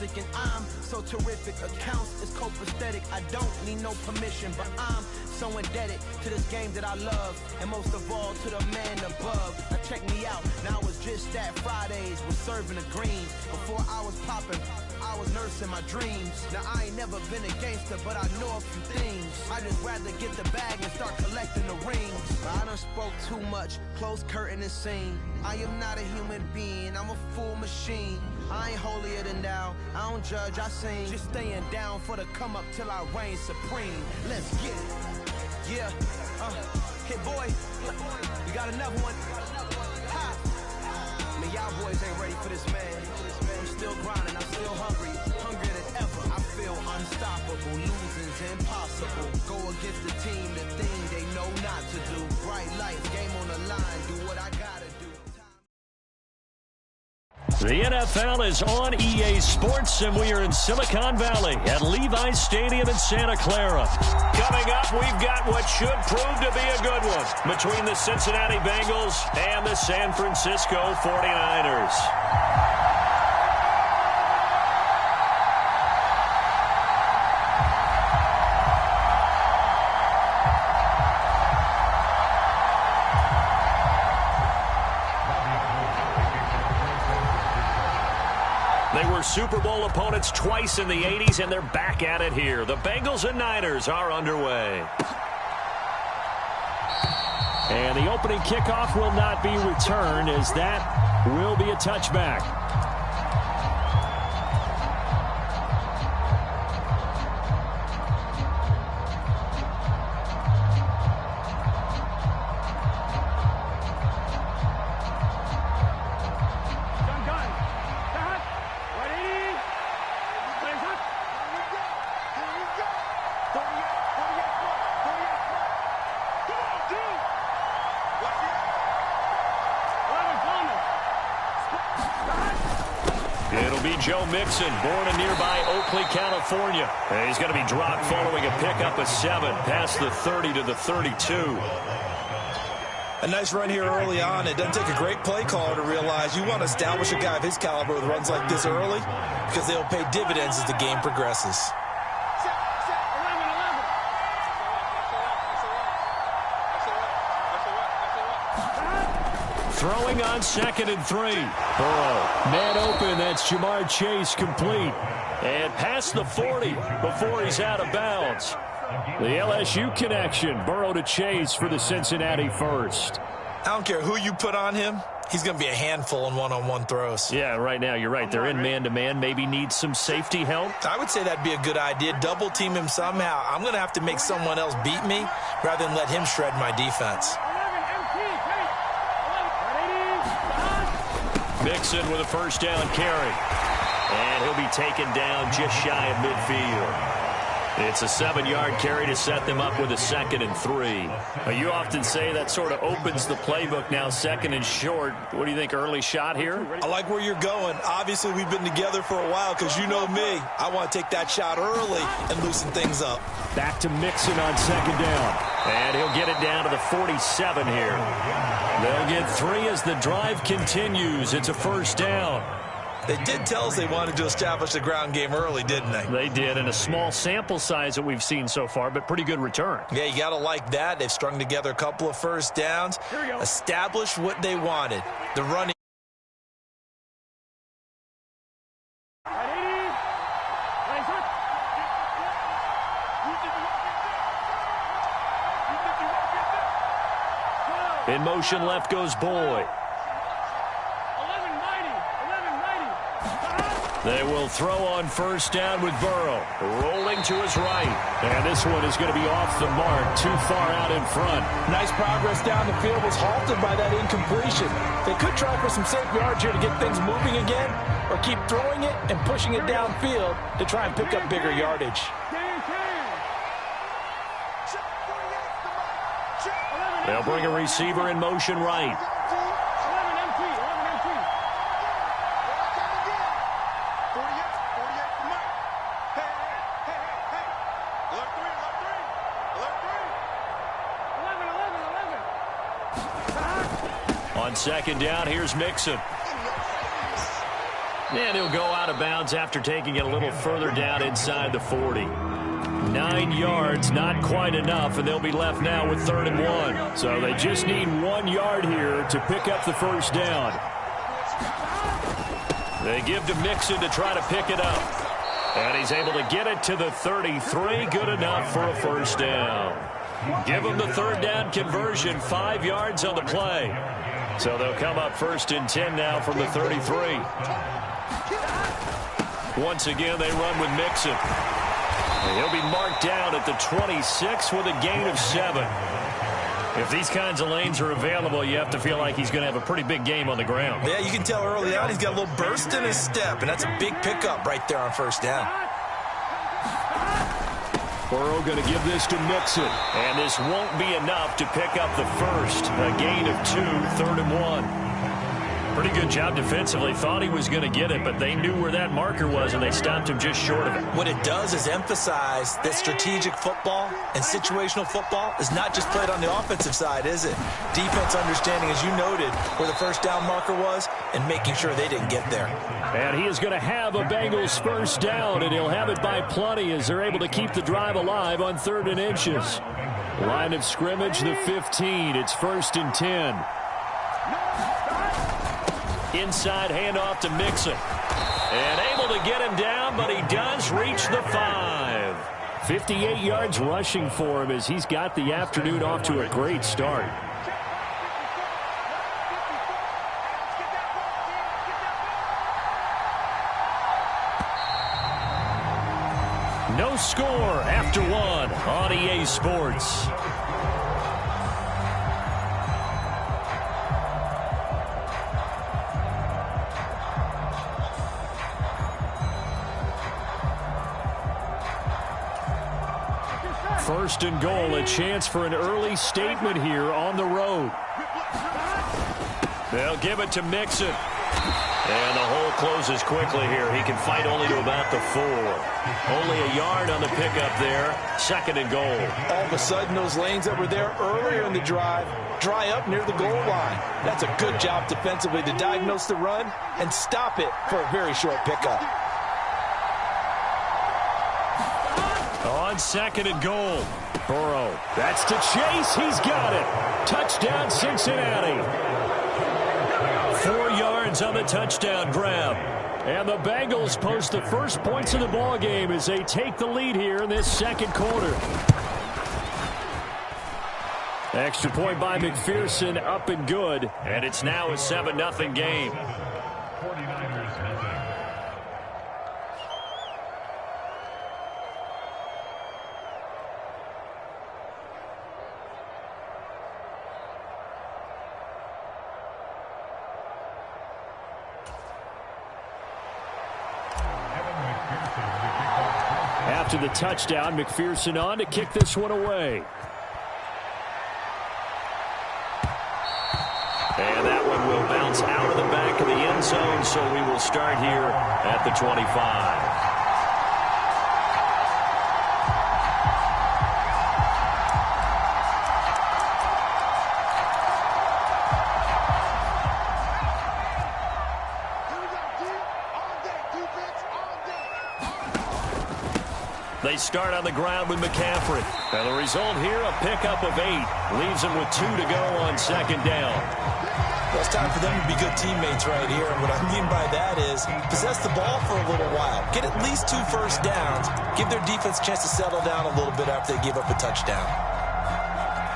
music, and I'm so terrific. Accounts is copacetic. I don't need no permission, but I'm so indebted to this game that I love, and most of all to the man above. Now check me out. Now it was just that Fridays was serving the green. Before I was popping, I was nursing my dreams. Now I ain't never been a gangster, but I know a few things. I just rather get the bag and start collecting the rings. I done spoke too much, close curtain and scene. I am not a human being, I'm a full machine. I ain't holier than thou, I don't judge, I sing. Just staying down for the come up till I reign supreme. Let's get it. Yeah, hey boy, you got another one. Ha. I mean, y'all boys ain't ready for this, man. I'm still grinding, I'm still hungry, hungrier than ever. I feel unstoppable, losing's impossible. Go against the team, the thing they know not to do. Bright lights, game on the line, do what I gotta do. The NFL is on EA Sports, and we are in Silicon Valley at Levi's Stadium in Santa Clara. Coming up, we've got what should prove to be a good one between the Cincinnati Bengals and the San Francisco 49ers. They were Super Bowl opponents twice in the 80s, and they're back at it here. The Bengals and Niners are underway. And the opening kickoff will not be returned, as that will be a touchback. Joe Mixon, born in nearby Oakley, California. And he's going to be dropped following a pickup of 7 past the 30 to the 32. A nice run here early on. It doesn't take a great play caller to realize you want to establish a guy of his caliber with runs like this early, because they'll pay dividends as the game progresses. Throwing on 2nd and 3. Burrow, man open, that's Jamar Chase, complete. And past the 40 before he's out of bounds. The LSU connection, Burrow to Chase for the Cincinnati first. I don't care who you put on him, he's going to be a handful in one-on-one throws. Yeah, right now, you're right. They're in man-to-man, maybe need some safety help. I would say that'd be a good idea. Double team him somehow. I'm going to have to make someone else beat me rather than let him shred my defense. Mixon with a first down carry. And he'll be taken down just shy of midfield. It's a 7-yard carry to set them up with a 2nd and 3. You often say that sort of opens the playbook now, 2nd and short. What do you think, early shot here? I like where you're going. Obviously, we've been together for a while because you know me. I want to take that shot early and loosen things up. Back to Mixon on 2nd down. And he'll get it down to the 47 here. They'll get 3 as the drive continues. It's a first down. They did tell us they wanted to establish the ground game early, didn't they? They did, and a small sample size that we've seen so far, but pretty good return. Yeah, you got to like that. They've strung together a couple of first downs, established what they wanted. The running. In motion, left goes Boyd. They will throw on first down with Burrow. Rolling to his right. And this one is going to be off the mark, too far out in front. Nice progress down the field, was halted by that incompletion. They could try for some safe yards here to get things moving again, or keep throwing it and pushing it downfield to try and pick up bigger yardage. They'll bring a receiver in motion right. On 2nd down, here's Mixon. And he'll go out of bounds after taking it a little further down inside the 40. 9 yards, not quite enough, and they'll be left now with 3rd and 1. So they just need 1 yard here to pick up the first down. They give to Mixon to try to pick it up. And he's able to get it to the 33. Good enough for a first down. Give them the 3rd down conversion, 5 yards on the play. So they'll come up 1st and 10 now from the 33. Once again, they run with Mixon. And he'll be marked down at the 26 with a gain of 7. If these kinds of lanes are available, you have to feel like he's going to have a pretty big game on the ground. Yeah, you can tell early on he's got a little burst in his step, and that's a big pickup right there on 1st down. Burrow going to give this to Mixon. And this won't be enough to pick up the first. A gain of 2, 3rd and 1. Pretty good job defensively. Thought he was going to get it, but they knew where that marker was, and they stopped him just short of it. What it does is emphasize that strategic football and situational football is not just played on the offensive side, is it? Defense understanding, as you noted, where the 1st down marker was and making sure they didn't get there. And he is going to have a Bengals 1st down, and he'll have it by plenty as they're able to keep the drive alive on 3rd and inches. Line of scrimmage, the 15. It's 1st and 10. Inside handoff to Mixon. And able to get him down, but he does reach the 5. 58 yards rushing for him as he's got the afternoon off to a great start. No score after 1 on EA Sports. First and goal, a chance for an early statement here on the road. They'll give it to Mixon. And the hole closes quickly here. He can fight only to about the 4. Only a yard on the pickup there. 2nd and goal. All of a sudden, those lanes that were there earlier in the drive dry up near the goal line. That's a good job defensively to diagnose the run and stop it for a very short pickup. On 2nd and goal, Burrow. That's to Chase. He's got it. Touchdown, Cincinnati. 4 yards on the touchdown grab. And the Bengals post the first points of the ball game as they take the lead here in this 2nd quarter. Extra point by McPherson, up and good. And it's now a 7-0 game. After the touchdown, McPherson on to kick this one away. And that one will bounce out of the back of the end zone, so we will start here at the 25. They start on the ground with McCaffrey. And the result here, a pickup of 8. Leaves them with 2 to go on 2nd down. Well, it's time for them to be good teammates right here. And what I mean by that is possess the ball for a little while. Get at least 2 first downs. Give their defense a chance to settle down a little bit after they give up a touchdown.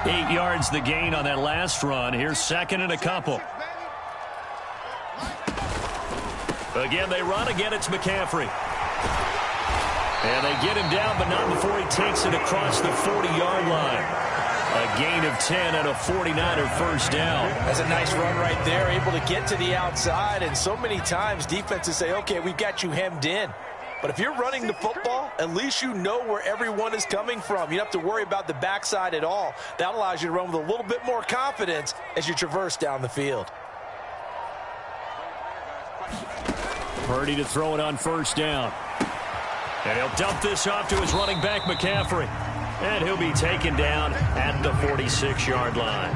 8 yards the gain on that last run. Here's 2nd and a couple. Again, they run. Again, it's McCaffrey. And they get him down, but not before he takes it across the 40-yard line. A gain of 10 and a 49er first down. That's a nice run right there, able to get to the outside. And so many times defenses say, okay, we've got you hemmed in. But if you're running the football, at least you know where everyone is coming from. You don't have to worry about the backside at all. That allows you to run with a little bit more confidence as you traverse down the field. Purdy to throw it on first down. And he'll dump this off to his running back, McCaffrey. And he'll be taken down at the 46-yard line.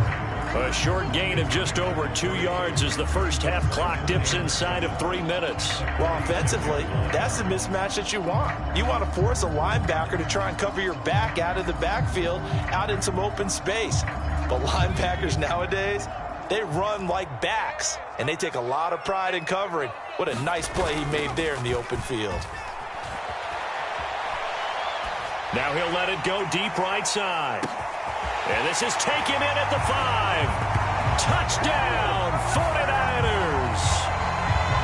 A short gain of just over 2 yards as the first half clock dips inside of 3 minutes. Well, offensively, that's the mismatch that you want. You want to force a linebacker to try and cover your back out of the backfield, out in some open space. But linebackers nowadays, they run like backs, and they take a lot of pride in covering. What a nice play he made there in the open field. Now he'll let it go deep right side. And this is taken in at the 5. Touchdown, 49ers.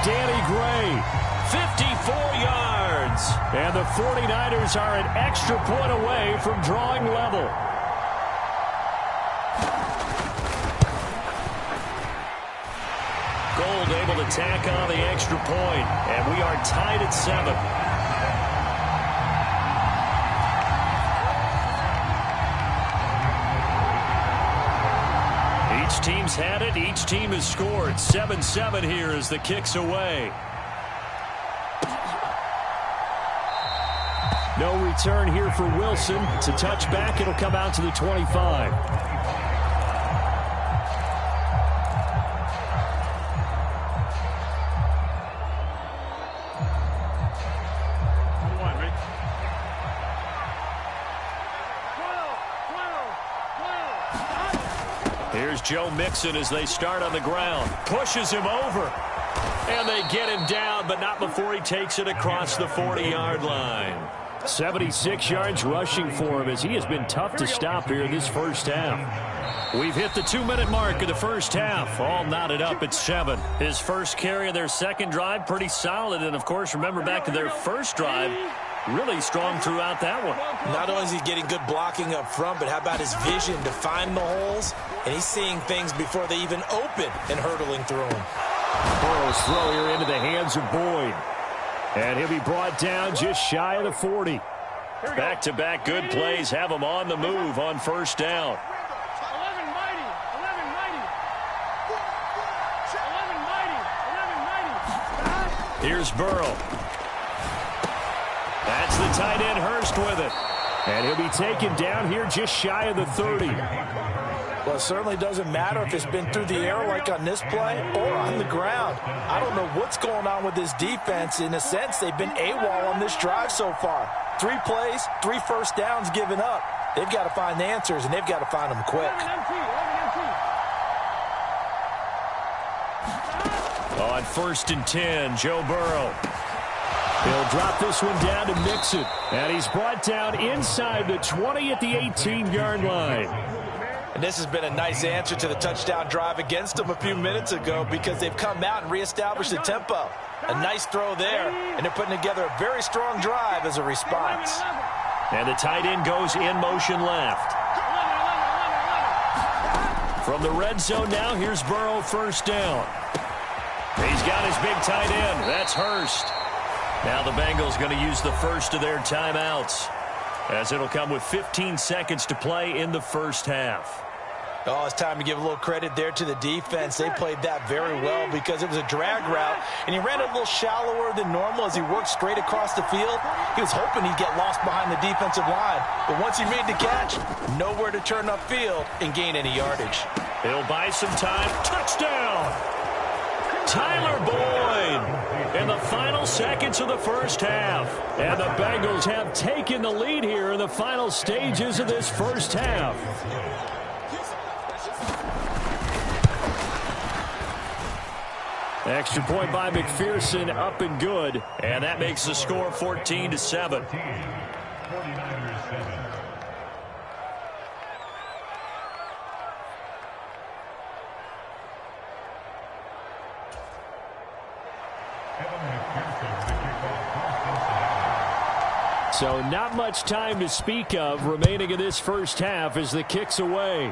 Danny Gray, 54 yards. And the 49ers are an extra point away from drawing level. Gold able to tack on the extra point. And we are tied at 7. Each team's had it. Each team has scored. 7-7 here as the kick's away. No return here for Wilson. It's a touchback. It'll come out to the 25. Here's Joe Mixon as they start on the ground. Pushes him over. And they get him down, but not before he takes it across the 40-yard line. 76 yards rushing for him as he has been tough to stop here in this first half. We've hit the 2-minute mark of the first half. All knotted up at 7. His first carry of their second drive, pretty solid. And, of course, remember back to their first drive, really strong throughout that one. Not only is he getting good blocking up front, but how about his vision to find the holes? And he's seeing things before they even open and hurtling through them. Burrow's throw here into the hands of Boyd. And he'll be brought down just shy of the 40. Back-to-back good plays have him on the move on first down. Here's Burrow. That's the tight end Hurst with it. And he'll be taken down here just shy of the 30. Well, it certainly doesn't matter if it's been through the air like on this play or on the ground. I don't know what's going on with this defense. In a sense, they've been AWOL on this drive so far. 3 plays, 3 first downs given up. They've got to find the answers, and they've got to find them quick. On 1st and 10, Joe Burrow. He'll drop this one down to Mixon. And he's brought down inside the 20 at the 18-yard line. And this has been a nice answer to the touchdown drive against them a few minutes ago because they've come out and reestablished the tempo. A nice throw there, and they're putting together a very strong drive as a response. And the tight end goes in motion left. From the red zone now, here's Burrow first down. He's got his big tight end. That's Hurst. Now the Bengals going to use the first of their timeouts as it'll come with 15 seconds to play in the first half. Oh, it's time to give a little credit there to the defense. They played that very well because it was a drag route, and he ran a little shallower than normal as he worked straight across the field. He was hoping he'd get lost behind the defensive line, but once he made the catch, nowhere to turn upfield and gain any yardage. He'll buy some time. Touchdown! Tyler Boyd in the final seconds of the first half. And the Bengals have taken the lead here in the final stages of this first half. Extra point by McPherson, up and good. And that makes the score 14-7. So not much time to speak of remaining in this first half as the kick's away.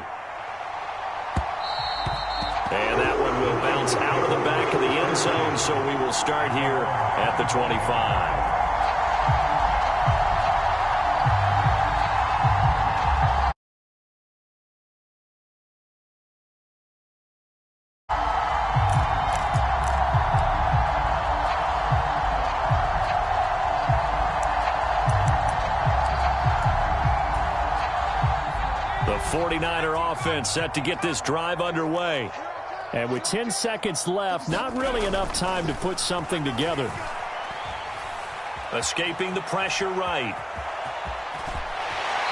And that one will bounce out of the back of the end zone, so we will start here at the 25. The The 49er offense set to get this drive underway. And with 10 seconds left, not really enough time to put something together. Escaping the pressure right.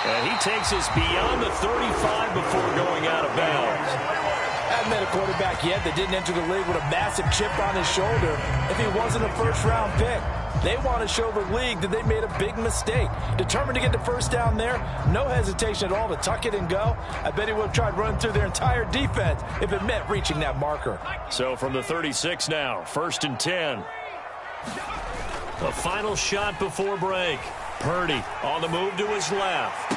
And he takes us beyond the 35 before going out of bounds. Haven't met a quarterback yet that didn't enter the league with a massive chip on his shoulder if he wasn't a first-round pick. They want to show the league that they made a big mistake. Determined to get the first down there, no hesitation at all to tuck it and go. I bet he would have tried running through their entire defense if it meant reaching that marker. So from the 36 now, 1st and 10. The final shot before break. Purdy on the move to his left.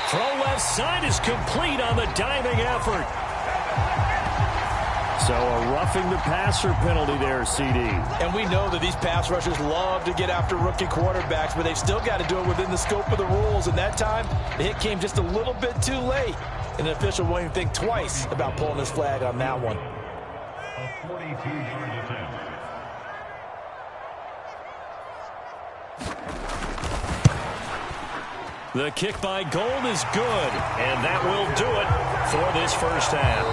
Throw left side is complete on the diving effort. So a roughing the passer penalty there, CD. And we know that these pass rushers love to get after rookie quarterbacks, but they've still got to do it within the scope of the rules. And that time, the hit came just a little bit too late. And the official won't even think twice about pulling his flag on that one. A 42-yard attempt. The kick by Gold is good, and that will do it for this first half.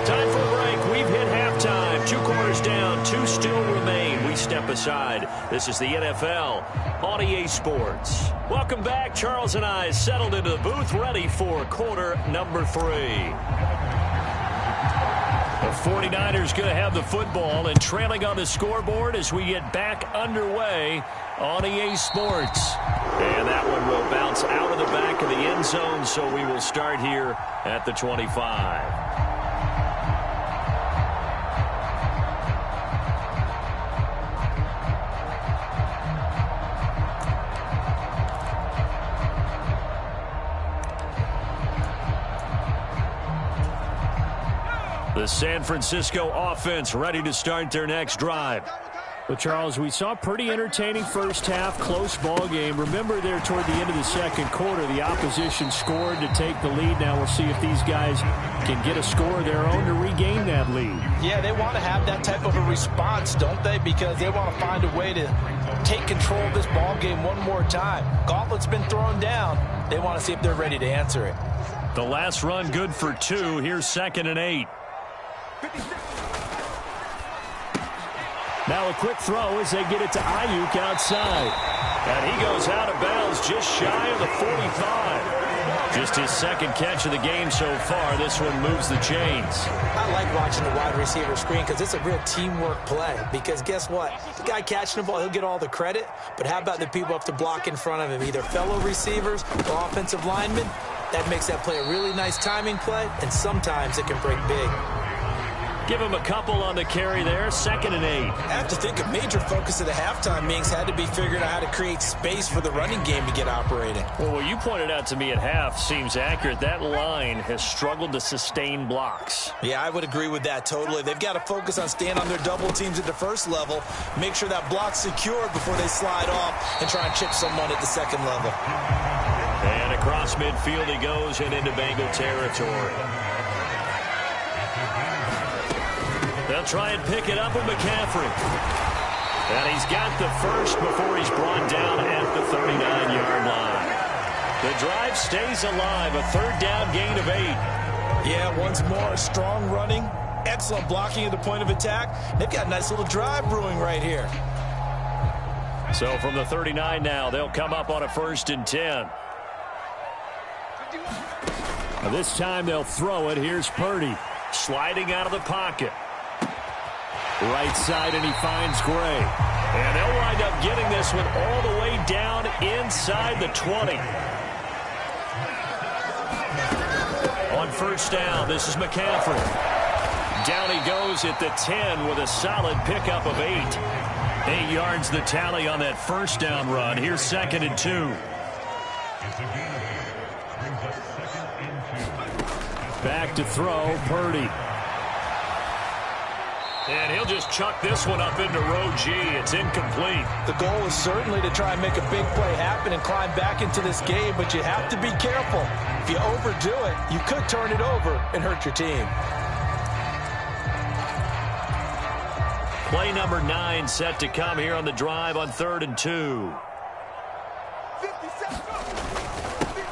Time for a break. We've hit halftime. 2 quarters down, 2 still remain. We step aside. This is the NFL on EA Sports. Welcome back. Charles and I settled into the booth, ready for quarter number 3. The 49ers going to have the football and trailing on the scoreboard as we get back underway on EA Sports. And that one will bounce out of the back of the end zone, so we will start here at the 25. The San Francisco offense ready to start their next drive. Well, Charles, we saw a pretty entertaining first half, close ball game. Remember there toward the end of the second quarter, the opposition scored to take the lead. Now we'll see if these guys can get a score of their own to regain that lead. Yeah, they want to have that type of a response, don't they? Because they want to find a way to take control of this ball game one more time. Gauntlet's been thrown down. They want to see if they're ready to answer it. The last run good for 2. Here's 2nd and 8. Now a quick throw as they get it to Ayuk outside. And he goes out of bounds just shy of the 45. Just his 2nd catch of the game so far. This one moves the chains. I like watching the wide receiver screen because it's a real teamwork play. Because guess what? The guy catching the ball, he'll get all the credit. But how about the people up to block in front of him, either fellow receivers or offensive linemen? That makes that play a really nice timing play, and sometimes it can break big. Give him a couple on the carry there. 2nd and 8. I have to think a major focus of the halftime meetings had to be figuring out how to create space for the running game to get operating. Well, what you pointed out to me at half seems accurate. That line has struggled to sustain blocks. Yeah, I would agree with that totally. They've got to focus on staying on their double teams at the first level, make sure that block's secured before they slide off and try and chip someone at the second level. And across midfield he goes and into Bengal territory. They'll try and pick it up with McCaffrey. And he's got the first before he's brought down at the 39-yard line. The drive stays alive, a 3rd down gain of 8. Yeah, once more, strong running, excellent blocking at the point of attack. They've got a nice little drive brewing right here. So from the 39 now, they'll come up on a 1st and 10. Now this time they'll throw it. Here's Purdy sliding out of the pocket. Right side, and he finds Gray. And they'll wind up getting this one all the way down inside the 20. On 1st down, this is McCaffrey. Down he goes at the 10 with a solid pickup of 8. 8 yards the tally on that 1st down run. Here's 2nd and 2. Back to throw, Purdy. And he'll just chuck this one up into row G. It's incomplete. The goal is certainly to try and make a big play happen and climb back into this game, but you have to be careful. If you overdo it, you could turn it over and hurt your team. Play number 9 set to come here on the drive on 3rd and 2.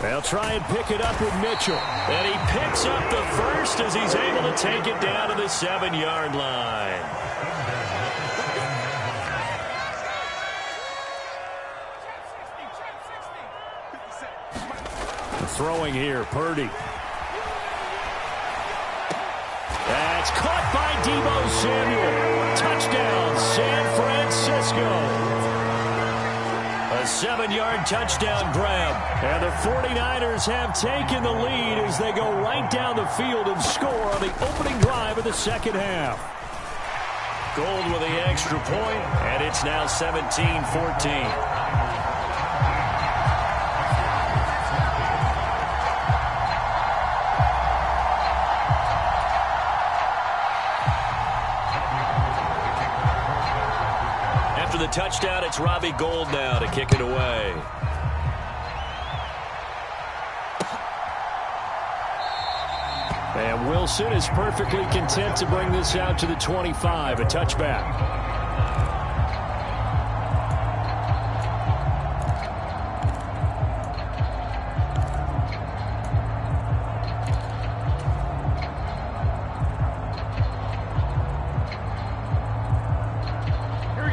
They'll try and pick it up with Mitchell. And he picks up the first as he's able to take it down to the 7-yard line. Throwing here, Purdy. That's caught by Deebo Samuel. Touchdown, San Francisco. A 7-yard touchdown grab. And the 49ers have taken the lead as they go right down the field and score on the opening drive of the second half. Gold with the extra point, and it's now 17-14. The touchdown, it's Robbie Gould now to kick it away. And Wilson is perfectly content to bring this out to the 25, a touchback.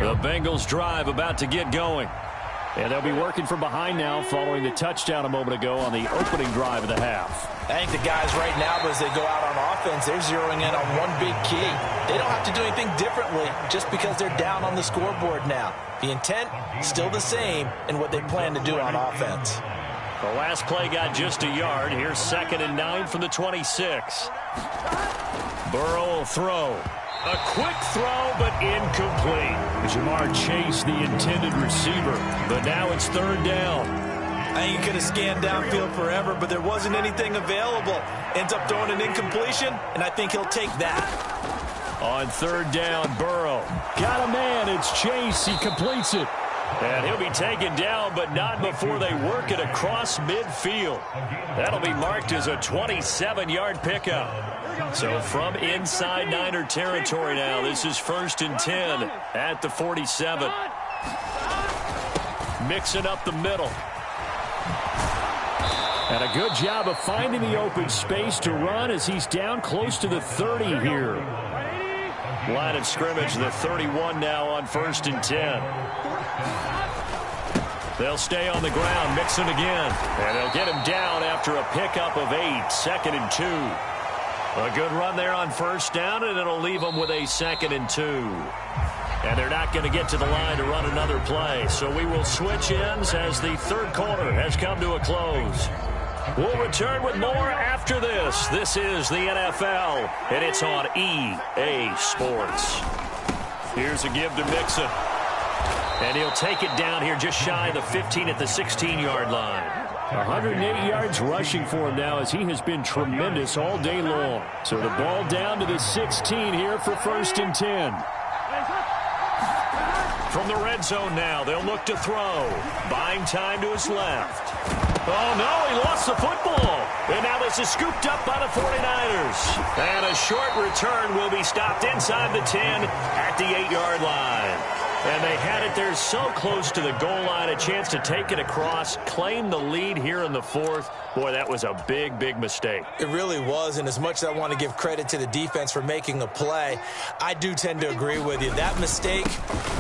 The Bengals drive about to get going. And they'll be working from behind now following the touchdown a moment ago on the opening drive of the half. I think the guys right now, as they go out on offense, they're zeroing in on one big key. They don't have to do anything differently just because they're down on the scoreboard now. The intent, still the same in what they plan to do on offense. The last play got just a yard. Here's 2nd and 9 from the 26. Burrow will throw. A quick throw, but incomplete. Jamar Chase, the intended receiver, but now it's 3rd down. I think he could have scanned downfield forever, but there wasn't anything available. Ends up throwing an incompletion, and I think he'll take that. On 3rd down, Burrow. Got a man, it's Chase, he completes it. And he'll be taken down, but not before they work it across midfield. That'll be marked as a 27-yard pickup. So from inside Niner territory now, this is 1st and 10 at the 47. Mixing up the middle. And a good job of finding the open space to run as he's down close to the 30 here. Line of scrimmage, the 31 now on 1st and 10. They'll stay on the ground, mixing again. And they'll get him down after a pickup of 8, 2nd and 2. A good run there on 1st down, and it'll leave them with a 2nd and 2. And they're not going to get to the line to run another play. So we will switch ends as the 3rd quarter has come to a close. We'll return with more after this. This is the NFL, and it's on EA Sports. Here's a give to Mixon. And he'll take it down here just shy of the 15 at the 16-yard line. 108 yards rushing for him now as he has been tremendous all day long. So the ball down to the 16 here for 1st and 10. From the red zone now, they'll look to throw. Buying time to his left. Oh, no, he lost the football. And now this is scooped up by the 49ers. And a short return will be stopped inside the 10 at the 8-yard line. And they had it there so close to the goal line, a chance to take it across, claim the lead here in the 4th. Boy, that was a big, big mistake. It really was, and as much as I want to give credit to the defense for making a play, I do tend to agree with you. That mistake,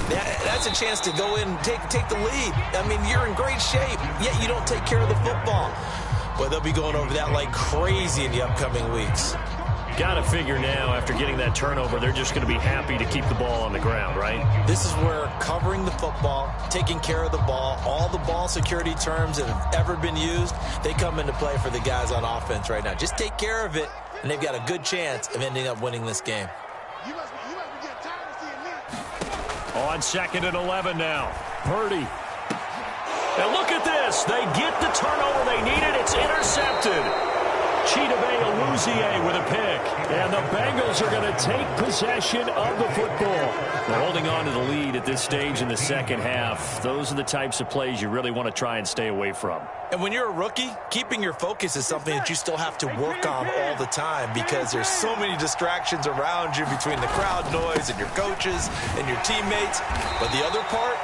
that's a chance to go in and take the lead. I mean, you're in great shape, yet you don't take care of the football. But they'll be going over that like crazy in the upcoming weeks. Got to figure now, after getting that turnover, they're just going to be happy to keep the ball on the ground, right? This is where covering the football, taking care of the ball, all the ball security terms that have ever been used, they come into play for the guys on offense right now. Just take care of it, and they've got a good chance of ending up winning this game. On 2nd and 11 now. Purdy. And look at this. They get the turnover they needed. It's intercepted. Chidobe Awuzie with a pick. And the Bengals are going to take possession of the football. They're holding on to the lead at this stage in the second half. Those are the types of plays you really want to try and stay away from. And when you're a rookie, keeping your focus is something that you still have to work on all the time because there's so many distractions around you between the crowd noise and your coaches and your teammates. But the other part,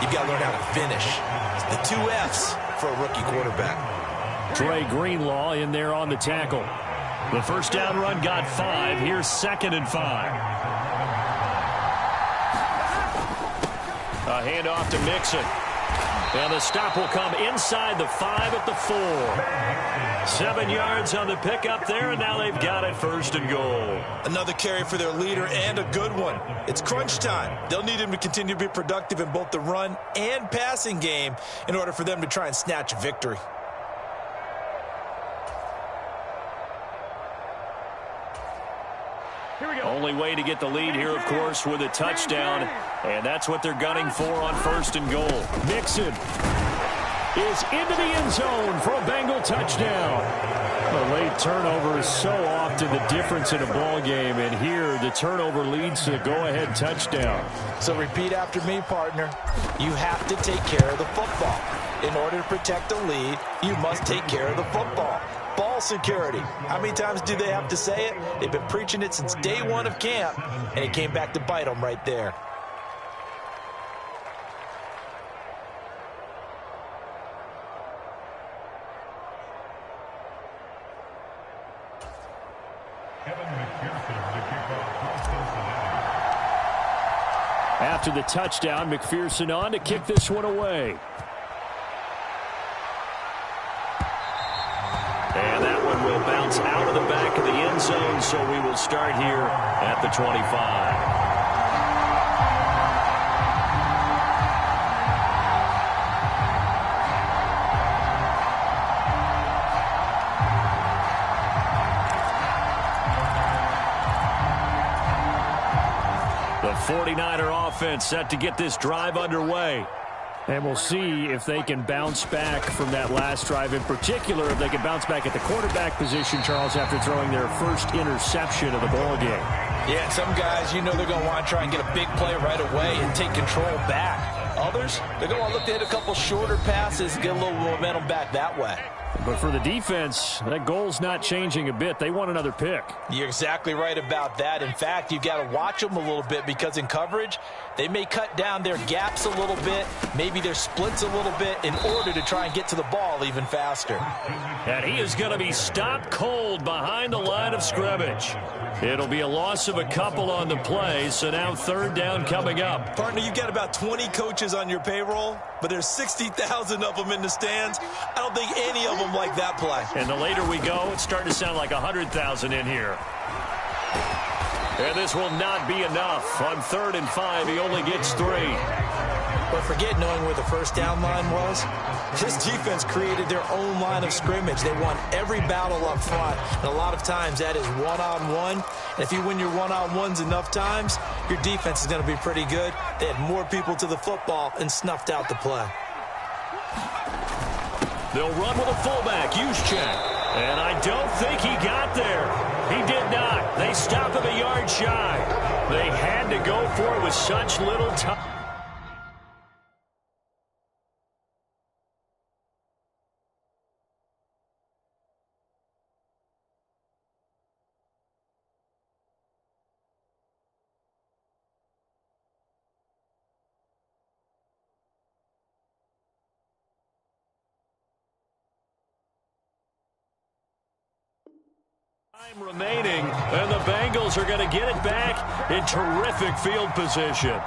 you've got to learn how to finish. It's the 2 F's for a rookie quarterback. Dre Greenlaw in there on the tackle. The first down run got 5. Here's 2nd and 5. A handoff to Mixon. And the stop will come inside the 5 at the 4. 7 yards on the pickup there, and now they've got it 1st and goal. Another carry for their leader, and a good one. It's crunch time. They'll need him to continue to be productive in both the run and passing game in order for them to try and snatch a victory. Only way to get the lead here, of course, with a touchdown. And that's what they're gunning for on 1st and goal. Mixon is into the end zone for a Bengal touchdown. A late turnover is so often the difference in a ball game. And here, the turnover leads to a go-ahead touchdown. So repeat after me, partner. You have to take care of the football. In order to protect the lead, you must take care of the football. Ball security. How many times do they have to say it? They've been preaching it since day 1 of camp, and it came back to bite them right there. After the touchdown, McPherson on to kick this one away. And that one will bounce out of the back of the end zone, so we will start here at the 25. The 49er offense set to get this drive underway. And we'll see if they can bounce back from that last drive. In particular, if they can bounce back at the quarterback position, Charles, after throwing their first interception of the ball game. Yeah, some guys, you know they're going to want to try and get a big play right away and take control back. Others, they're going to want to look to hit a couple shorter passes, get a little momentum back that way. But for the defense, that goal's not changing a bit. They want another pick. You're exactly right about that. In fact, you've got to watch them a little bit because in coverage, they may cut down their gaps a little bit, maybe their splits a little bit in order to try and get to the ball even faster. And he is going to be stopped cold behind the line of scrimmage. It'll be a loss of a couple on the play, so now 3rd down coming up. Partner, you've got about 20 coaches on your payroll, but there's 60,000 of them in the stands. I don't think any of them like that play. And the later we go, it's starting to sound like 100,000 in here. And this will not be enough. On 3rd and 5, he only gets 3. But forget knowing where the first down line was. This defense created their own line of scrimmage. They won every battle up front. And a lot of times that is one-on-one. And if you win your one-on-ones enough times, your defense is going to be pretty good. They had more people to the football and snuffed out the play. They'll run with a fullback, Juszczyk. And I don't think he got there. He did not. They stopped him a yard shy. They had to go for it with such little time. Time remaining, and the Bengals are going to get it back in terrific field position.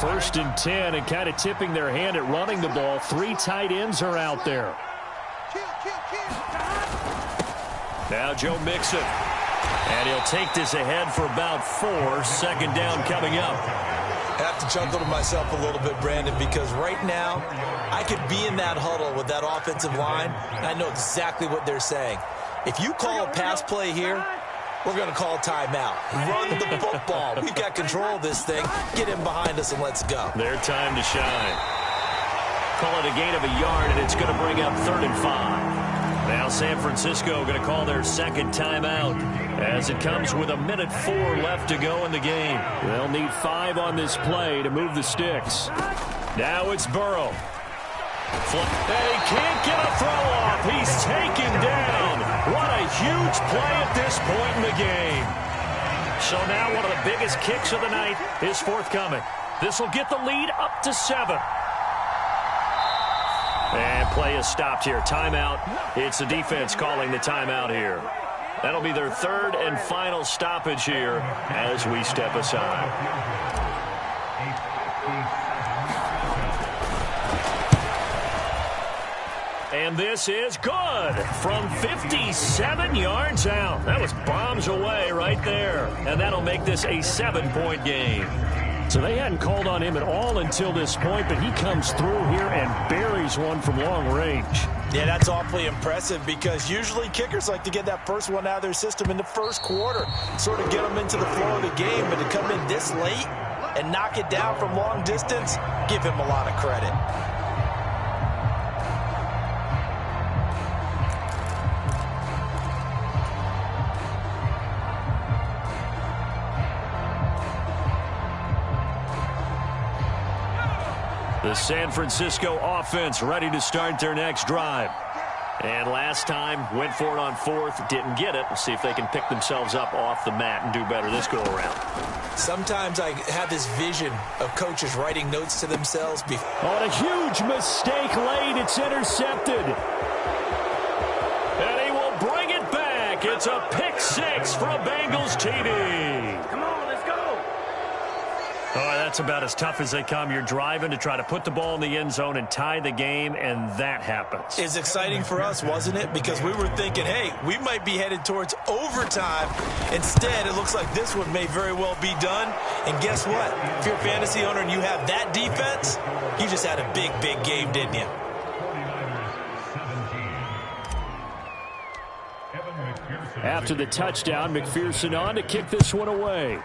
First and 10, and kind of tipping their hand at running the ball. 3 tight ends are out there. Now Joe Mixon. And he'll take this ahead for about 4. 2nd down coming up. I have to chuckle to myself a little bit, Brandon, because right now I could be in that huddle with that offensive line, and I know exactly what they're saying. If you call a pass play here, we're going to call a timeout. Run the football. We've got control of this thing. Get in behind us and let's go. Their time to shine. Call it a gain of a yard, and it's going to bring up 3rd and 5. Now San Francisco going to call their 2nd timeout as it comes with 1:04 left to go in the game. They'll need 5 on this play to move the sticks. Now it's Burrow. And he can't get a throw off. He's taken down. What a huge play at this point in the game. So now one of the biggest kicks of the night is forthcoming. This will get the lead up to 7. And play is stopped here. Timeout. It's the defense calling the timeout here. That'll be their third and final stoppage here as we step aside. And this is good from 57 yards out. That was bombs away right there. And that'll make this a 7-point game. So they hadn't called on him at all until this point, but he comes through here and buries one from long range. Yeah, that's awfully impressive because usually kickers like to get that first one out of their system in the first quarter, sort of get them into the flow of the game, but to come in this late and knock it down from long distance, give him a lot of credit. The San Francisco offense ready to start their next drive. And last time, went for it on 4th, didn't get it. We'll see if they can pick themselves up off the mat and do better this go-around. Sometimes I have this vision of coaches writing notes to themselves. Oh, and a huge mistake late. It's intercepted. And he will bring it back. It's a pick 6 from Bengals TD. Come on, let's go. Oh, that's about as tough as they come. You're driving to try to put the ball in the end zone and tie the game, and that happens. It's exciting for us, wasn't it? Because we were thinking, hey, we might be headed towards overtime. Instead, it looks like this one may very well be done. And guess what? If you're a fantasy owner and you have that defense, you just had a big, big game, didn't you? After the touchdown, McPherson on to kick this one away.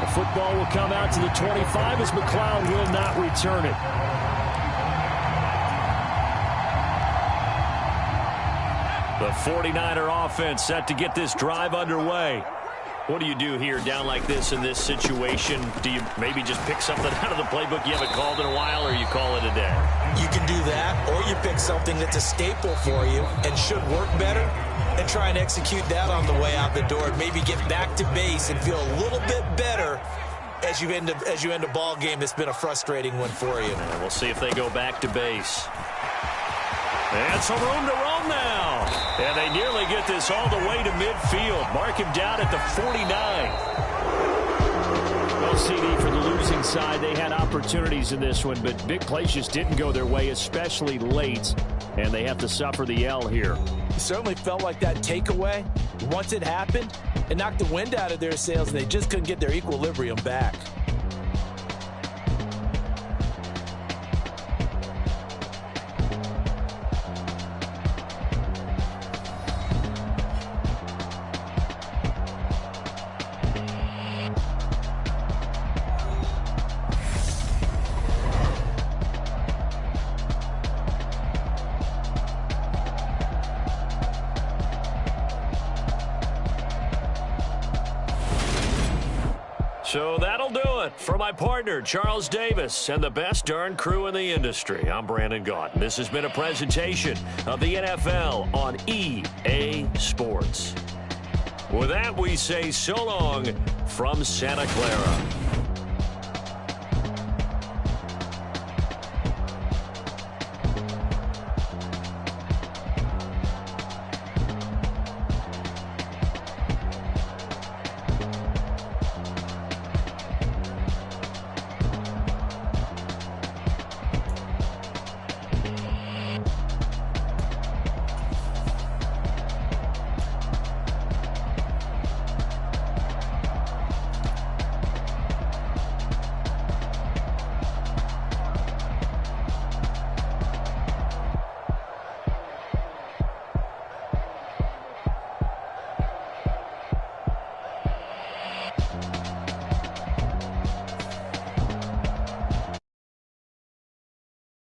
The football will come out to the 25 as McLeod will not return it. The 49er offense set to get this drive underway. What do you do here down like this in this situation? Do you maybe just pick something out of the playbook you haven't called in a while, or you call it a day? You can do that, or you pick something that's a staple for you and should work better and try and execute that on the way out the door. Maybe get back to base and feel a little bit better as you end a ball game that's been a frustrating one for you. And we'll see if they go back to base. And some room to roam now. And they nearly get this all the way to midfield. Mark him down at the 49. Well, CD, for the losing side, they had opportunities in this one, but big plays just didn't go their way, especially late, and they have to suffer the L here. It certainly felt like that takeaway, once it happened, it knocked the wind out of their sails, and they just couldn't get their equilibrium back. So that'll do it for my partner, Charles Davis, and the best darn crew in the industry. I'm Brandon Gaunt. This has been a presentation of the NFL on EA Sports. With that, we say so long from Santa Clara.